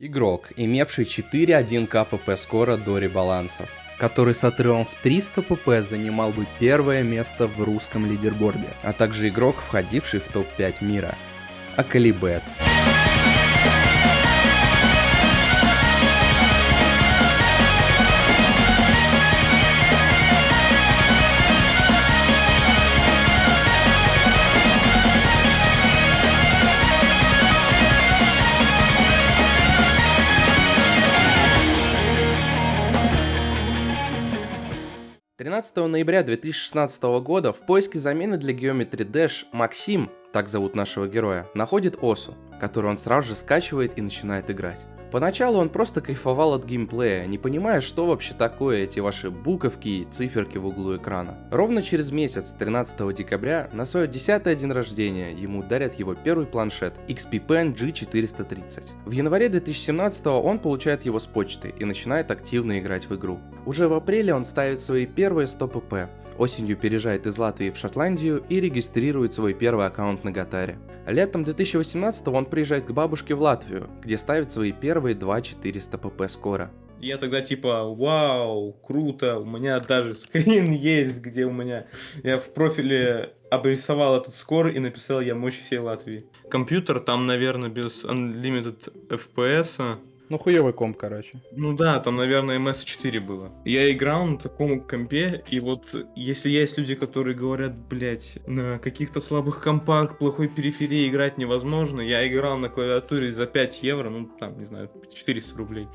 Игрок, имевший 4-1 КПП скоро до ребалансов, который с отрывом в 300 ПП занимал бы первое место в русском лидерборде, а также игрок, входивший в топ-5 мира. Акалибет. 13 ноября 2016 года в поиске замены для Geometry Dash Максим, так зовут нашего героя, находит Осу, которую он сразу же скачивает и начинает играть. Поначалу он просто кайфовал от геймплея, не понимая, что вообще такое эти ваши буковки и циферки в углу экрана. Ровно через месяц, 13 декабря, на свое 10-е день рождения, ему дарят его первый планшет XP Pen G430. В январе 2017 он получает его с почты и начинает активно играть в игру. Уже в апреле он ставит свои первые 100 pp. Осенью переезжает из Латвии в Шотландию и регистрирует свой первый аккаунт на Гатаре. Летом 2018 он приезжает к бабушке в Латвию, где ставит свои первые 2400 pp скоро. Я тогда типа, вау, круто, у меня даже скрин есть, где я в профиле обрисовал этот скор и написал «Я мощь всей Латвии». Компьютер там, наверное, без Unlimited FPS. Ну, хуёвый комп, короче. Ну да, там, наверное, MS4 было. Я играл на таком компе, и вот если есть люди, которые говорят, блять, на каких-то слабых компах, плохой периферии играть невозможно, я играл на клавиатуре за 5 евро, ну там, не знаю, 400 рублей.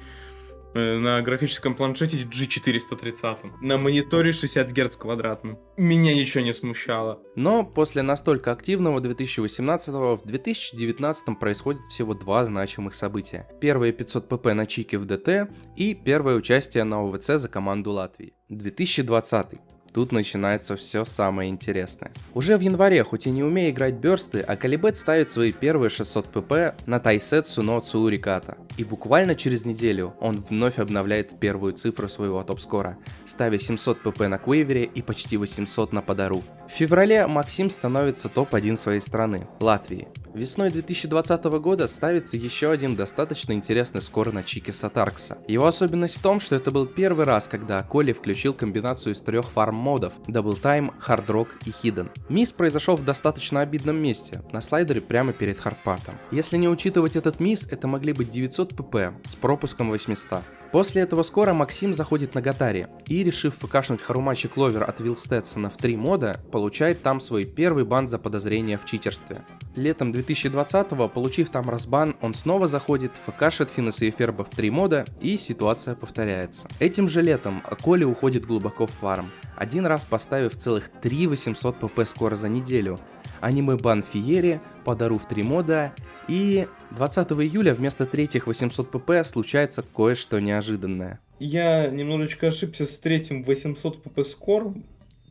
На графическом планшете G430, на мониторе 60 Гц квадратном. Меня ничего не смущало. Но после настолько активного 2018-го в 2019 происходит всего два значимых события. Первые 500 pp на чике в ДТ и первое участие на ОВЦ за команду Латвии. 2020. Тут начинается все самое интересное. Уже в январе, хоть и не умея играть бёрсты, Акалибет ставит свои первые 600 pp на Тайсетсу но Цууриката. И буквально через неделю он вновь обновляет первую цифру своего топ-скора, ставя 700 pp на Квейвере и почти 800 на Падару. В феврале Максим становится топ-1 своей страны, Латвии. Весной 2020 года ставится еще один достаточно интересный скор на чике Сатаркса. Его особенность в том, что это был первый раз, когда Аколи включил комбинацию из трех фарм-модов – Double Time, Hard Rock и Hidden. Мисс произошел в достаточно обидном месте, на слайдере прямо перед хардпатом. Если не учитывать этот мисс, это могли быть 900 pp с пропуском 800. После этого скора Максим заходит на Гатаре и, решив фкшнуть Харумачи Кловер от Вилл Стэтсона в 3 мода, получает там свой первый бан за подозрение в читерстве. Летом 2020-го, получив там разбан, он снова заходит, фкшит Финеса и Ферба в 3 мода, и ситуация повторяется. Этим же летом Аколи уходит глубоко в фарм, один раз поставив целых 3 800 pp скоро за неделю. Аниме бан Фиери, Падару в 3 мода, и 20 июля вместо третьих 800 pp случается кое-что неожиданное. Я немножечко ошибся с третьим 800 pp скор.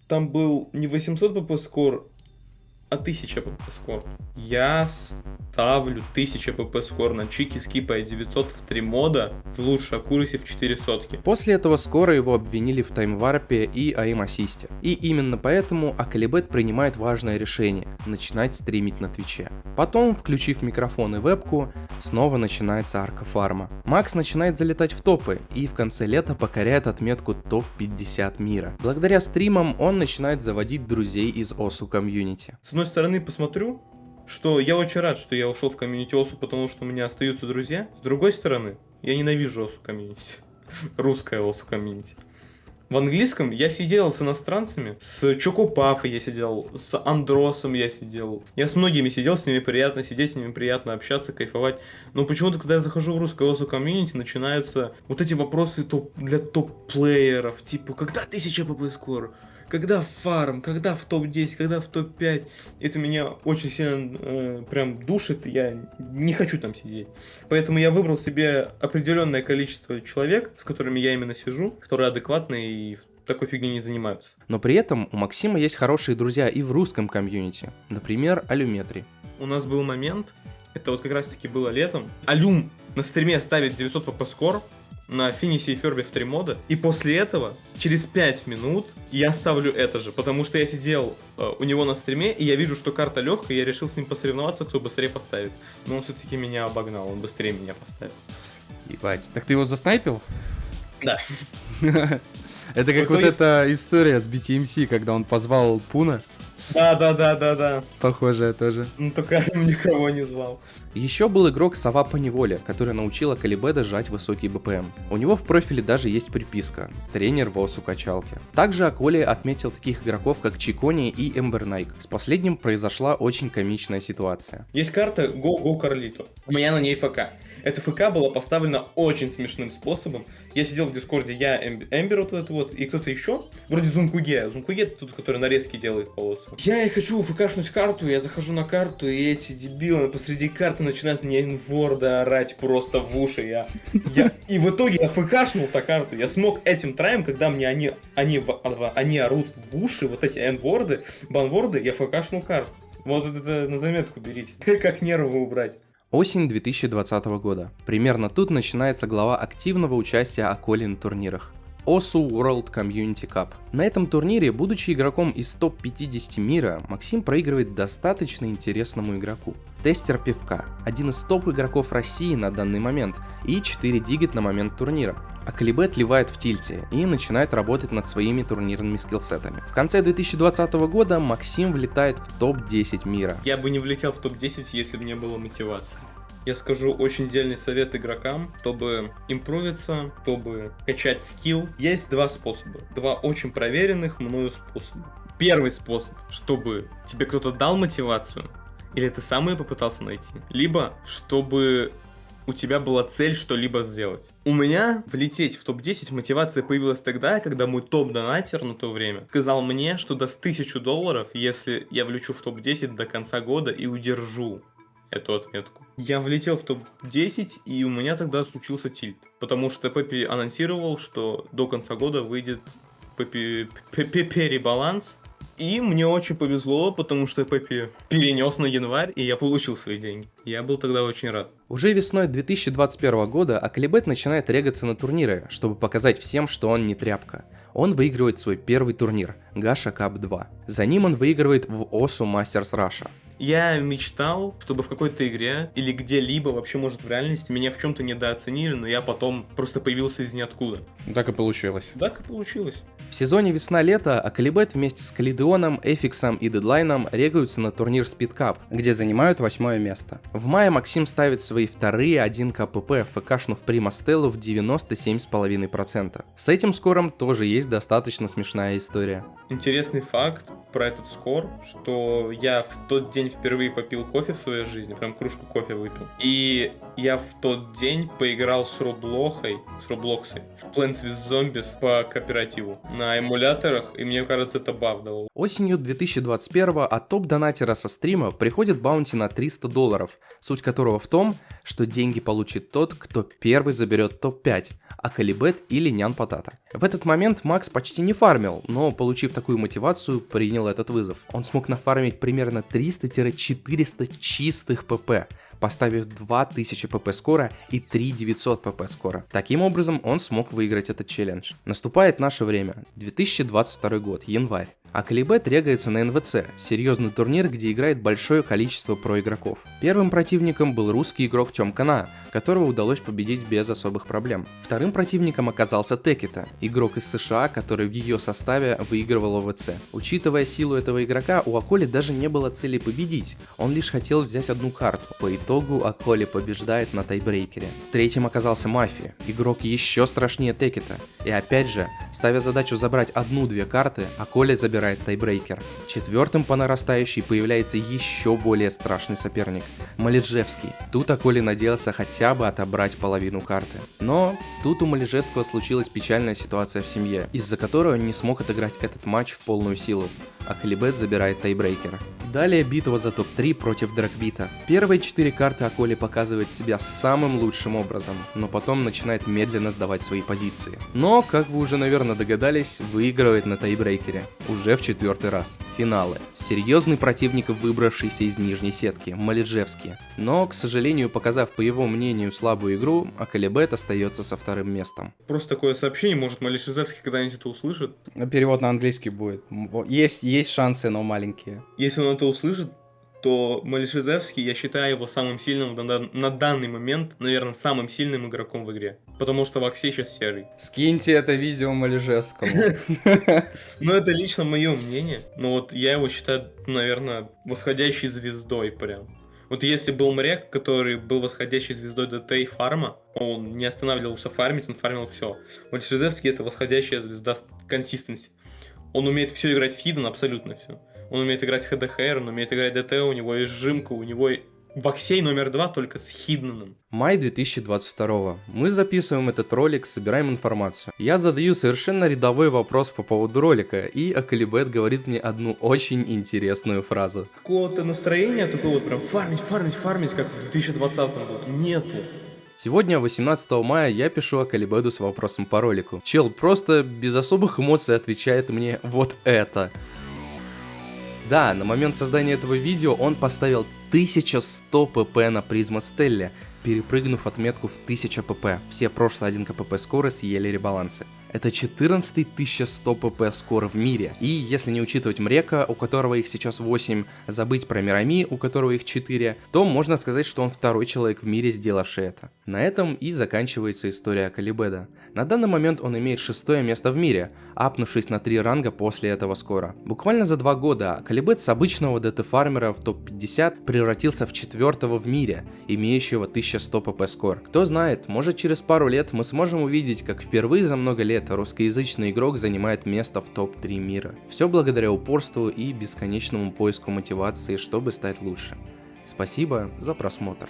Там был не 800 pp скор, а 1000 pp скор. Я ставлю 1000 pp скор на чики, скипая 900 в 3 мода, в лучшей аккураси в 4 сотки. После этого скоро его обвинили в таймварпе и аим-ассисте. И именно поэтому Акалибет принимает важное решение – начинать стримить на Твиче. Потом, включив микрофон и вебку, снова начинается арка фарма. Макс начинает залетать в топы и в конце лета покоряет отметку топ-50 мира. Благодаря стримам он начинает заводить друзей из Осу комьюнити. С одной стороны, посмотрю, что я очень рад, что я ушел в комьюнити Осу, потому что у меня остаются друзья. С другой стороны, я ненавижу Осу комьюнити. Русское Осу комьюнити. В английском я сидел с иностранцами, с Чокопафой я сидел, с Андросом я сидел. Я с многими сидел, с ними приятно сидеть, с ними приятно общаться, кайфовать. Но почему-то, когда я захожу в русское Осу комьюнити, начинаются вот эти вопросы для топ-плееров, типа, когда 1000 pp скоро? Когда в фарм, когда в топ-10, когда в топ-5. Это меня очень сильно прям душит, я не хочу там сидеть. Поэтому я выбрал себе определенное количество человек, с которыми я именно сижу, которые адекватные и такой фигней не занимаются. Но при этом у Максима есть хорошие друзья и в русском комьюнити. Например, Алюметри. У нас был момент, это вот как раз таки было летом. Алюм на стриме ставит 900 pp скор на Финисе и Фербе в 3 мода, и после этого, через 5 минут, я ставлю это же, потому что я сидел у него на стриме, и я вижу, что карта легкая, и я решил с ним посоревноваться, кто быстрее поставит. Но он все-таки меня обогнал, он быстрее меня поставил. Ебать. Так ты его заснайпил? Да. Это как В вот итоге- эта история с BTMC, когда он позвал Пуна. Да. Похожая тоже. Ну, только никого не звал. Еще был игрок Сова по неволе, который научил Акалибеда жать высокий БПМ. У него в профиле даже есть приписка «Тренер ВОС у качалки». Также Аколи отметил таких игроков, как Чикони и Эмбер Найк. С последним произошла очень комичная ситуация. Есть карта Go Carlito. У меня на ней ФК. Эта ФК была поставлена очень смешным способом. Я сидел в Дискорде, я Эмбер вот этот вот, и кто-то еще. Вроде Зункуге. Зункуге тот, который нарезки делает полосы. Я и хочу ФКшнуть карту, я захожу на карту, и эти дебилы посреди карты начинают мне инворда орать просто в уши. И в итоге я ФКшнул та карту. Я смог этим траем, когда мне они орут в уши, вот эти энворды, банворды, я ФКшнул карту. Вот это на заметку берите. Как нервы убрать. Осень 2020 года. Примерно тут начинается глава активного участия Аколи на турнирах. OSU World Community Cup. На этом турнире, будучи игроком из топ-50 мира, Максим проигрывает достаточно интересному игроку. Тестер Пивка, один из топ-игроков России на данный момент, и 4 дигит на момент турнира. Акалибет ливает в тильте и начинает работать над своими турнирными скиллсетами. В конце 2020 года Максим влетает в топ-10 мира. Я бы не влетел в топ-10, если бы не было мотивации. Я скажу очень дельный совет игрокам, чтобы импровиться, чтобы качать скилл. Есть два способа, два очень проверенных мною способа. Первый способ, чтобы тебе кто-то дал мотивацию, или ты сам ее попытался найти, либо чтобы у тебя была цель что-либо сделать. У меня влететь в топ-10 мотивация появилась тогда, когда мой топ-донатер на то время сказал мне, что даст $1000, если я влечу в топ-10 до конца года и удержу эту отметку. Я влетел в топ-10, и у меня тогда случился тильт. Потому что Пеппи анонсировал, что до конца года выйдет перебаланс. И мне очень повезло, потому что Пеппи перенес на январь, и я получил свои деньги. Я был тогда очень рад. Уже весной 2021 года Акалибет начинает регаться на турниры, чтобы показать всем, что он не тряпка. Он выигрывает свой первый турнир – Gacha Cup 2. За ним он выигрывает в OSU Masters Russia. Я мечтал, чтобы в какой-то игре или где-либо, вообще, может, в реальности, меня в чем-то недооценили, но я потом просто появился из ниоткуда. Так и получилось. Так и получилось. В сезоне весна-лето Акалибет вместе с Калидеоном, Эфиксом и Дедлайном регаются на турнир Speed Cup, где занимают 8 место. В мае Максим ставит свои вторые 1 КПП, ФКшнув Прима Стеллу в 97,5%. С этим скором тоже есть достаточно смешная история. Интересный факт про этот скор, что я в тот день впервые попил кофе в своей жизни, прям кружку кофе выпил. И я в тот день поиграл с Роблоксой в Plants vs Zombies по кооперативу на эмуляторах, и мне кажется, это баф дал. Осенью 2021 от топ-донатера со стрима приходит баунти на $300, суть которого в том, что деньги получит тот, кто первый заберет топ-5, Акалибет или Нян Потата. В этот момент Макс почти не фармил, но, получив такую мотивацию, принял этот вызов. Он смог нафармить примерно 300-400 чистых ПП, поставив 2000 ПП скора и 3900 ПП скора. Таким образом, он смог выиграть этот челлендж. Наступает наше время, 2022 год, январь. Акалибет регается на НВЦ, серьезный турнир, где играет большое количество проигроков. Первым противником был русский игрок Тёмкана, которого удалось победить без особых проблем. Вторым противником оказался Текита, игрок из США, который в ее составе выигрывал ОВЦ. Учитывая силу этого игрока, у Аколи даже не было цели победить, он лишь хотел взять одну карту. По итогу Аколи побеждает на тайбрейкере. Третьим оказался Мафия, игрок еще страшнее Текита. И опять же, ставя задачу забрать 1-2 карты, Аколи забирает тайбрейкер. Четвертым по нарастающей появляется еще более страшный соперник – Малежевский. Тут Аколи надеялся хотя бы отобрать половину карты. Но тут у Малежевского случилась печальная ситуация в семье, из-за которой он не смог отыграть этот матч в полную силу. Акалибет забирает тайбрейкер. Далее битва за топ-3 против Дракбита. Первые 4 карты Аколи показывает себя самым лучшим образом, но потом начинает медленно сдавать свои позиции. Но, как вы уже, наверное, догадались, выигрывает на тайбрейкере. Уже в 4-й раз. Финалы. Серьезный противник, выбравшийся из нижней сетки, Малежевский. Но, к сожалению, показав по его мнению слабую игру, Акалибет остается со 2-м местом. Просто такое сообщение, может, Малишезевский когда-нибудь это услышит. Перевод на английский будет. Есть шансы, но маленькие. Если он это услышит, то Малишезевский, я считаю его самым сильным на данный момент, наверное, самым сильным игроком в игре. Потому что Ваксей сейчас серый. Скиньте это видео Малежевскому. Ну, это лично мое мнение. Но вот я его считаю, наверное, восходящей звездой прям. Вот если был Мрек, который был восходящей звездой ДТ и фарма, он не останавливался фармить, он фармил все. Малишезевский это восходящая звезда консистенси. Он умеет все играть в хиден, абсолютно все. Он умеет играть ХДХР, он умеет играть ДТ, у него есть жимка, у него Ваксей номер 2 только с хидненом. Май 2022. Мы записываем этот ролик, собираем информацию. Я задаю совершенно рядовой вопрос по поводу ролика, и Акалибет говорит мне одну очень интересную фразу. Какого-то настроения такого вот прям фармить, как в 2020 году, нету. Сегодня, 18 мая, я пишу Акалибеду с вопросом по ролику. Чел просто без особых эмоций отвечает мне вот это. Да, на момент создания этого видео он поставил 1100 pp на Призма Стелле, перепрыгнув отметку в 1000 pp. Все прошлые 1 КПП скоры съели ребалансы. Это 14 1100 pp скор в мире. И если не учитывать Мрека, у которого их сейчас 8, забыть про Мирами, у которого их 4, то можно сказать, что он второй человек в мире, сделавший это. На этом и заканчивается история Акалибеда. На данный момент он имеет 6-е место в мире, апнувшись на 3 ранга после этого скора. Буквально за 2 года Акалибед с обычного ДТ-фармера в топ-50 превратился в 4-го в мире, имеющего 1100 pp скор. Кто знает, может через пару лет мы сможем увидеть, как впервые за много лет русскоязычный игрок занимает место в топ-3 мира. Все благодаря упорству и бесконечному поиску мотивации, чтобы стать лучше. Спасибо за просмотр.